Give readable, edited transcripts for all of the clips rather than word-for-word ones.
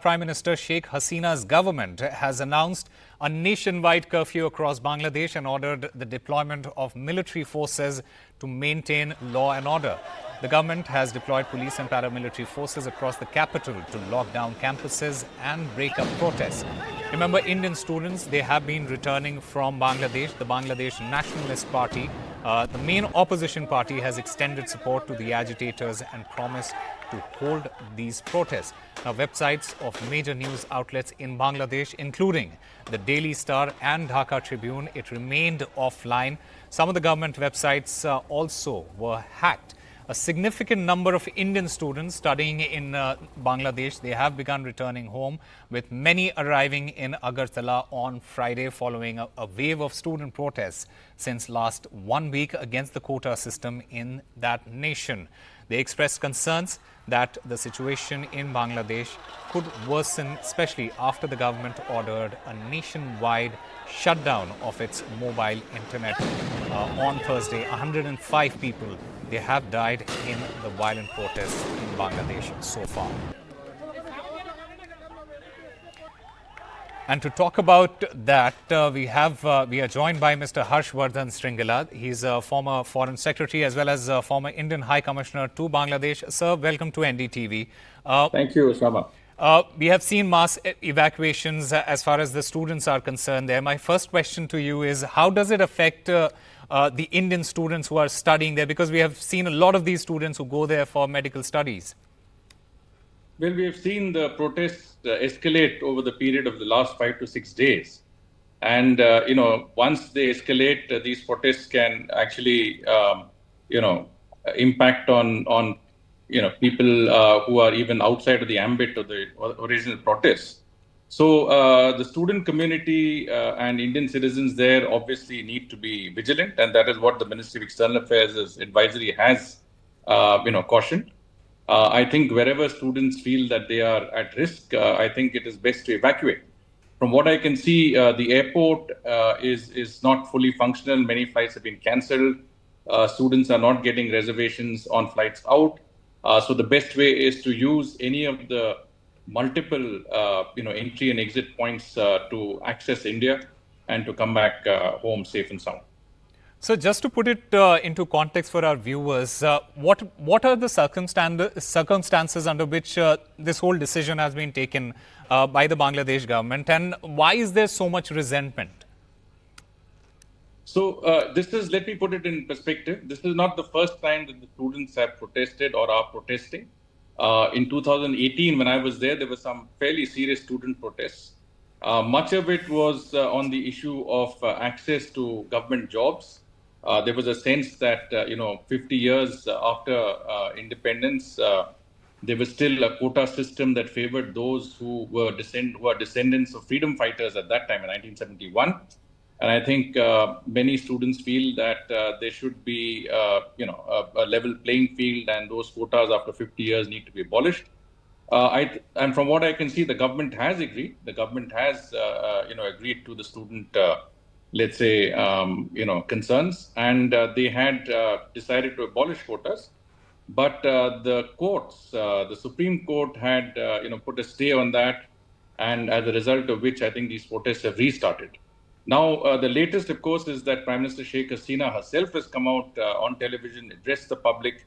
Prime Minister Sheikh Hasina's government has announced a nationwide curfew across Bangladesh and ordered the deployment of military forces to maintain law and order. The government has deployed police and paramilitary forces across the capital to lock down campuses and break up protests. Remember, Indian students, they have been returning from Bangladesh. The Bangladesh Nationalist Party, the main opposition party, has extended support to the agitators and promised to hold these protests. Now, websites of major news outlets in Bangladesh, including the Daily Star and Dhaka Tribune, it remained offline. Some of the government websites also were hacked. A significant number of Indian students studying in Bangladesh, they have begun returning home, with many arriving in Agartala on Friday following a wave of student protests since last 1 week against the quota system in that nation. They expressed concerns that the situation in Bangladesh could worsen, especially after the government ordered a nationwide shutdown of its mobile internet on Thursday. 105 people, they have died in the violent protests in Bangladesh so far. And to talk about that, we are joined by Mr. Harshvardhan Sringala. He's a former Foreign Secretary as well as a former Indian High Commissioner to Bangladesh. Sir, welcome to NDTV. Thank you, Osama. We have seen mass evacuations as far as the students are concerned there. My first question to you is, how does it affect the Indian students who are studying there? Because we have seen a lot of these students who go there for medical studies. Well, we have seen the protests escalate over the period of the last 5 to 6 days. And, once they escalate, these protests can actually, impact on people who are even outside of the ambit of the original protests. So the student community and Indian citizens there obviously need to be vigilant. And that is what the Ministry of External Affairs advisory has, cautioned. I think wherever students feel that they are at risk, I think it is best to evacuate. From what I can see, the airport is not fully functional. Many flights have been cancelled. Students are not getting reservations on flights out. So the best way is to use any of the multiple, entry and exit points to access India and to come back home safe and sound. So just to put it into context for our viewers, what are the circumstances under which this whole decision has been taken by the Bangladesh government, and why is there so much resentment? So let me put it in perspective. This is not the first time that the students have protested or are protesting. In 2018, when I was there were some fairly serious student protests. Much of it was on the issue of access to government jobs. There was a sense that, 50 years after independence, there was still a quota system that favored those who were descendants of freedom fighters at that time in 1971. And I think many students feel that there should be, a level playing field, and those quotas after 50 years need to be abolished. And from what I can see, the government has agreed. The government has, agreed to the student concerns, and they had decided to abolish quotas. But the courts, the Supreme Court had, put a stay on that, and as a result of which, I think these protests have restarted. Now, the latest, of course, is that Prime Minister Sheikh Hasina herself has come out on television, addressed the public,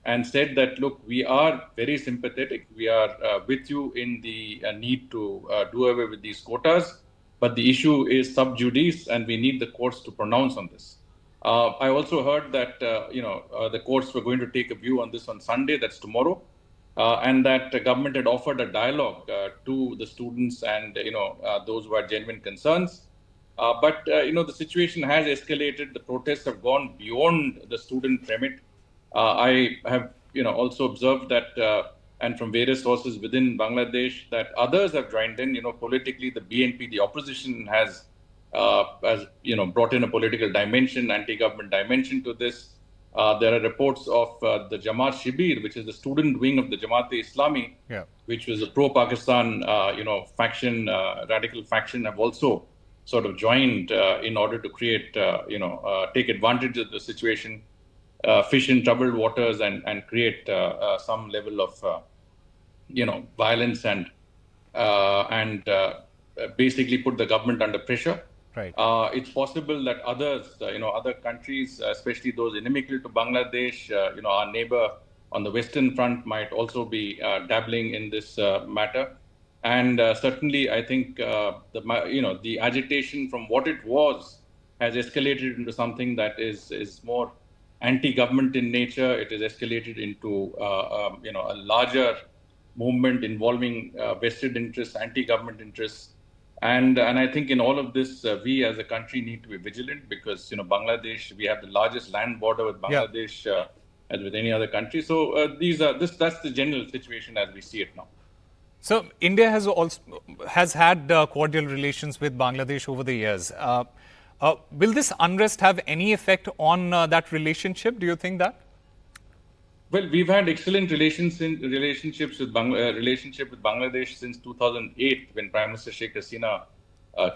and said that, look, we are very sympathetic. We are with you in the need to do away with these quotas. But the issue is sub judice, and we need the courts to pronounce on this. I also heard that the courts were going to take a view on this on Sunday, that's tomorrow, and that the government had offered a dialogue to the students and those who had genuine concerns. But the situation has escalated. The protests have gone beyond the student remit. I have also observed that. And from various sources within Bangladesh, that others have joined in. Politically, the BNP, the opposition, has brought in a political dimension, anti-government dimension to this. There are reports of the Jamaat Shibir, which is the student wing of the Jamaat-e-Islami, which was a pro-Pakistan, faction, radical faction, have also sort of joined in order to create, take advantage of the situation. Fish in troubled waters and create some level of, violence and and basically put the government under pressure. Right. It's possible that others, other countries, especially those inimical to Bangladesh, our neighbor on the Western Front might also be dabbling in this matter. And certainly, I think the agitation from what it was has escalated into something that is more anti-government in nature. It has escalated into a larger movement involving vested interests, anti-government interess. And I think in all of this, we as a country need to be vigilant because Bangladesh, we have the largest land border with Bangladesh as with any other country. So that's the general situation as we see it now. So India has had cordial relations with Bangladesh over the years. Will this unrest have any effect on that relationship? Do you think that? Well, we've had excellent relationship with Bangladesh since 2008, when Prime Minister Sheikh Hasina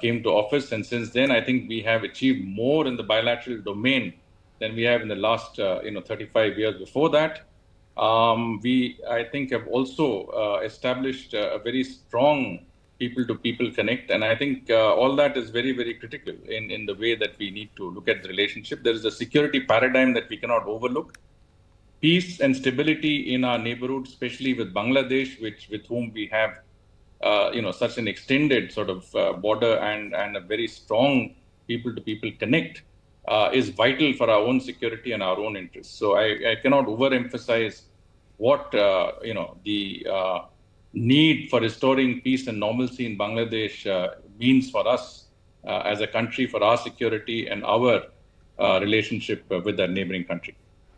came to office, and since then, I think we have achieved more in the bilateral domain than we have in the last 35 years before that. We, I think, have also established a very strong people-to-people connect, and I think all that is very, very critical in the way that we need to look at the relationship. There is a security paradigm that we cannot overlook. Peace and stability in our neighborhood, especially with Bangladesh, with whom we have, such an extended sort of border and a very strong people-to-people connect, is vital for our own security and our own interests. So I cannot overemphasize what the need for restoring peace and normalcy in Bangladesh means for us as a country, for our security and our relationship with our neighboring country.